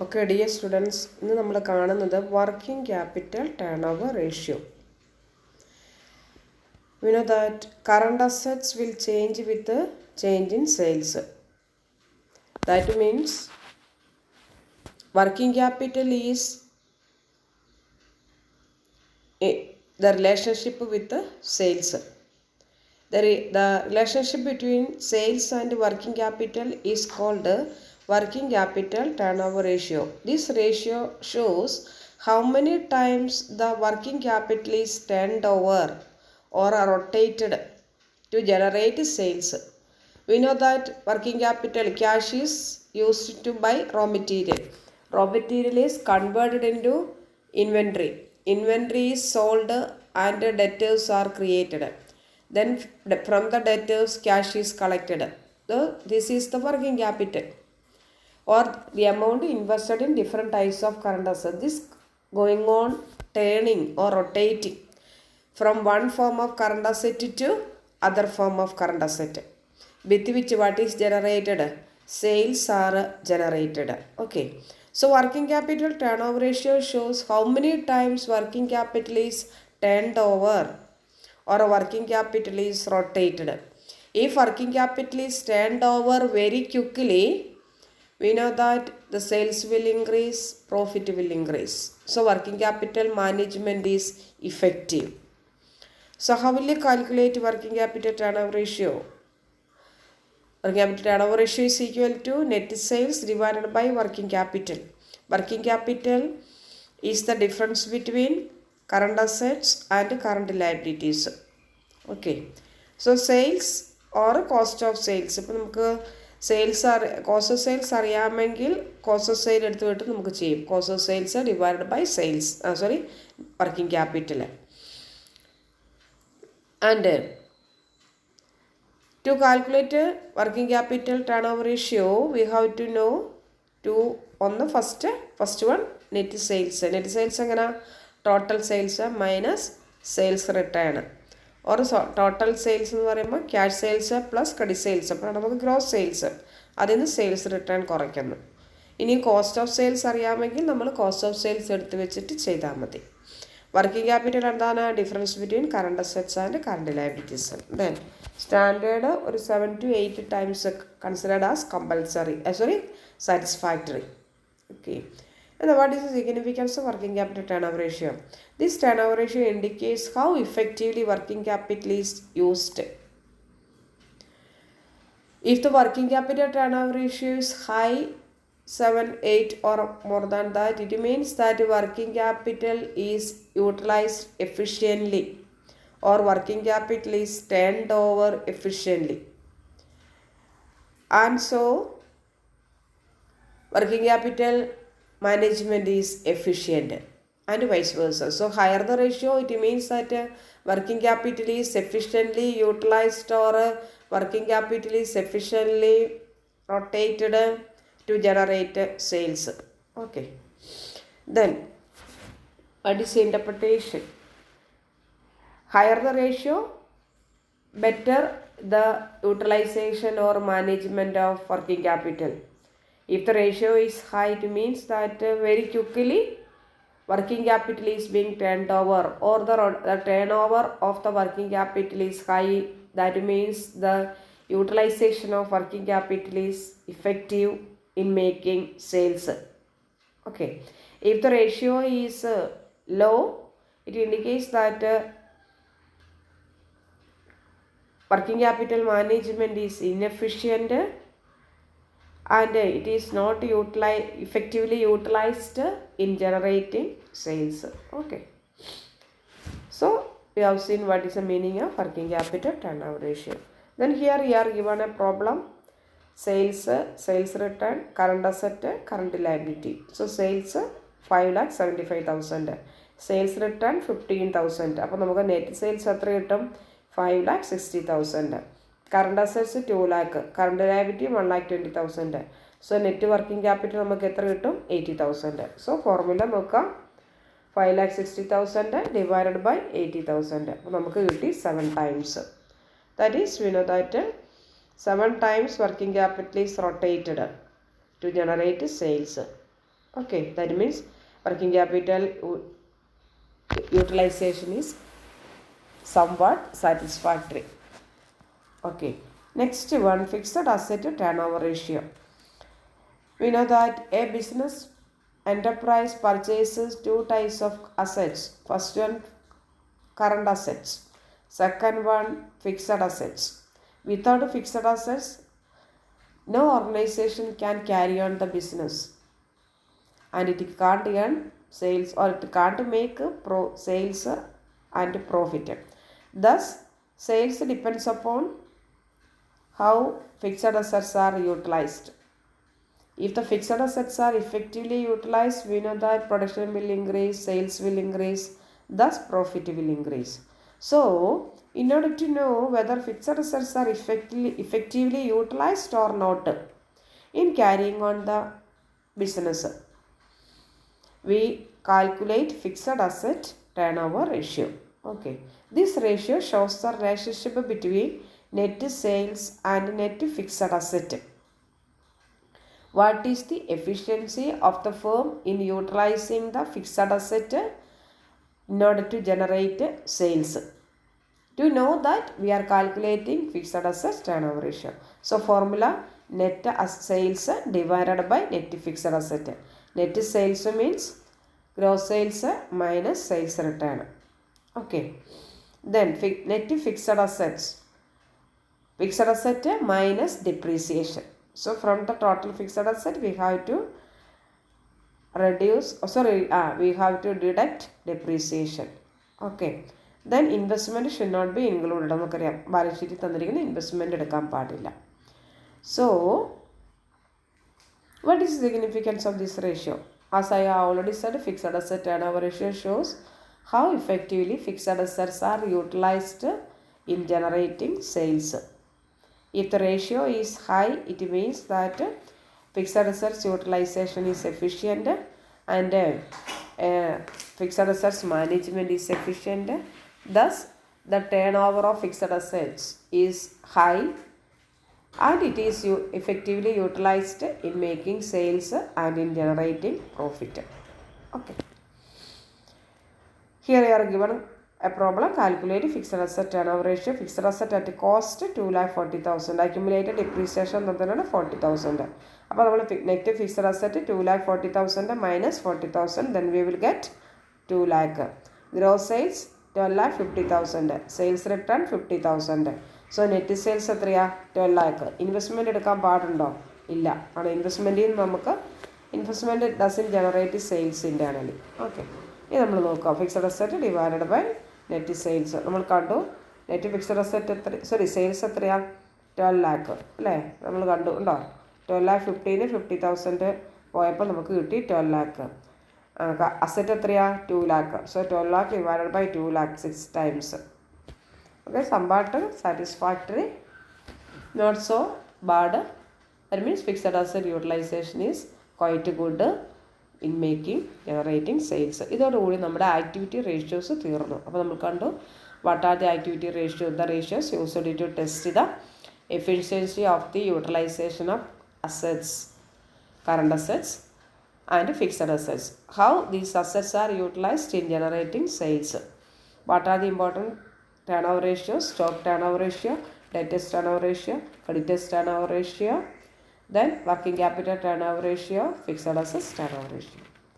Okay, dear students, ഇന്ന് നമ്മൾ കാണുന്നത് working capital turn over ratio. We know that current assets will change with the change in sales. That means working capital is the relationship with the sales. The relationship between sales and working capital is called working capital turnover ratio. This ratio shows how many times the working capital is turned over or rotated to generate sales. We know that working capital cash is used to buy raw material. Raw material is converted into inventory. Inventory is sold and debtors are created. Then from the debtors cash is collected. So this is the working capital, or the amount invested in different types of current assets. This going on turning or rotating from one form of current asset to other form of current asset, with which what is generated? Sales are generated. Okay. So working capital turnover ratio shows how many times working capital is turned over or working capital is rotated. If working capital is turned over very quickly, we know that the sales will increase, profit will increase. So working capital management is effective. So how will you calculate working capital turnover ratio? Working capital turnover ratio is equal to net sales divided by working capital. Working capital is the difference between current assets and current liabilities. Okay. So sales or cost of sales. ഇപ്പോൾ നമുക്ക് cost of sales അറിയാമെങ്കിൽ cost of sale എടുത്തുവിട്ട് നമുക്ക് ചെയ്യും. Cost of sales divided by working capital. And to calculate working capital turnover ratio, we have to know on the first one, net sales. Net sales എങ്ങനെ? Total sales minus sales return, or total sales എന്ന് പറയുമ്പോൾ cash sales plus credit sales. അപ്പോൾ നമുക്ക് gross sales, അതിൽ നിന്ന് sales return കുറയ്ക്കുന്നു. ഇനി cost of sales അറിയാമെങ്കിൽ നമ്മൾ കോസ്റ്റ് ഓഫ് സെയിൽസ് എടുത്ത് വെച്ചിട്ട് ചെയ്താൽ മതി. വർക്കിംഗ് ക്യാപിറ്റൽ എന്താണ്? Difference between current assets and current liabilities. Then standard ഒരു 7 to 8 times considered as compulsory, satisfactory. Okay. And what is the significance of working capital turnover ratio? This turnover ratio indicates how effectively working capital is used. If the working capital turnover ratio is high, 7, 8 or more than that, it means that working capital is utilized efficiently or working capital is turned over efficiently. And so working capital management is efficient, and vice versa. So higher the ratio, it means that working capital is efficiently utilized or working capital is efficiently rotated to generate sales. Okay. Then what is the interpretation? Higher the ratio, better the utilization or management of working capital. If the ratio is high, it means that very quickly working capital is being turned over, or the turnover of the working capital is high. That means the utilization of working capital is effective in making sales. Okay. If the ratio is low, it indicates that working capital management is inefficient and it is not effectively utilized in generating sales. Okay. So we have seen what is the meaning of working capital turnover ratio. Then here we are given a problem: sales return, current asset, current liability. So sales 5,75,000, sales return 15,000. അപ്പോൾ നമുക്ക് net sales എത്ര കിട്ടും? 5,60,000. Current assets 2 lakh, current liability 1,20,000. So net working capital നമുക്ക് എത്ര കിട്ടും? 80,000. So formula നോക്കാം. 5,60,000 divided by 80,000. അപ്പോൾ നമുക്ക് കിട്ടി 7 times. That is, we know that 7 times working capital is rotated to generate sales. Okay, that means working capital utilization is somewhat satisfactory. Okay, next one, fixed asset to turnover ratio. We know that a business enterprise purchases two types of assets. First one, current assets. Second one, fixed assets. Without fixed assets, no organization can carry on the business, and it can't earn sales, or it can't make sales and profit. Thus, sales depends upon how fixed assets are utilized. If the fixed assets are effectively utilized, we know that production will increase, sales will increase, thus profit will increase. So, in order to know whether fixed assets are effectively utilized or not in carrying on the business, we calculate fixed asset turnover ratio. Okay, this ratio shows the relationship between net sales and net fixed asset. What is the efficiency of the firm in utilizing the fixed asset in order to generate sales? To know that, we are calculating fixed asset turnover ratio. So formula, net sales divided by net fixed asset. Net sales means gross sales minus sales return. Okay. Then net fixed assets. Fixed asset minus depreciation. So from the total fixed asset, we have to we have to deduct depreciation. Okay. Then investment should not be included. നമുക്കറിയാം balance ഷീറ്റിൽ തന്നിരിക്കുന്ന investment എടുക്കാൻ പാടില്ല. So, what is the significance of this ratio? As I have already said, fixed asset turnover ratio shows how effectively fixed assets are utilized in generating sales. If the ratio is high, it means that fixed assets utilization is efficient and fixed assets management is efficient. Thus, the turnover of fixed assets is high and it is effectively utilized in making sales and in generating profit. Okay. Here you are given a problem. Calculate fixed asset turnover ratio. Fixed asset at cost 2,40,000. Accumulated depreciation 40,000. അപ്പോൾ നമ്മൾ net fixed asset 2,40,000 minus 40,000, then we will get 2 lakh. Gross sales 12,50,000. Sales return 50,000. So net sales എത്രയാണ് 12 lakh. Investment എടുക്കാൻ പാടുണ്ടോ? ഇല്ല. അവിടെ ഇൻവെസ്റ്റ്മെൻറ്റിൽ നമുക്ക് investment doesn't generate sales internally. Okay, ഇനി നമ്മൾ നോക്കാം fixed asset divided by net sales. നമ്മൾ കണ്ടു നെറ്റ് ഫിക്സഡ് അസറ്റ് സെയിൽസ് എത്രയാണ് 12 lakh അല്ലേ? നമ്മൾ കണ്ടു ഉണ്ടോ? 12,50,000 50,000 പോയപ്പോൾ നമുക്ക് കിട്ടി 12 lakh. അസറ്റ് എത്രയാണ് 2 lakh. So 12 lakh divided by 2 lakh 6 times. Okay, somewhat satisfactory, not so bad. That means fixed asset utilization is quite good in generating sales. ഇതോടുകൂടി നമ്മുടെ ആക്ടിവിറ്റി റേഷ്യോസ് തീർന്നു. അപ്പോൾ നമ്മൾ കണ്ടു what are the activity ratios, the ratios used to test the efficiency of the utilization of assets, current assets and fixed assets. How these assets are utilized in generating sales. What are the important turnover ratio, stock turnover ratio, debtors turnover ratio, creditors turnover ratio, then working capital turnover ratio, fixed assets turnover ratio.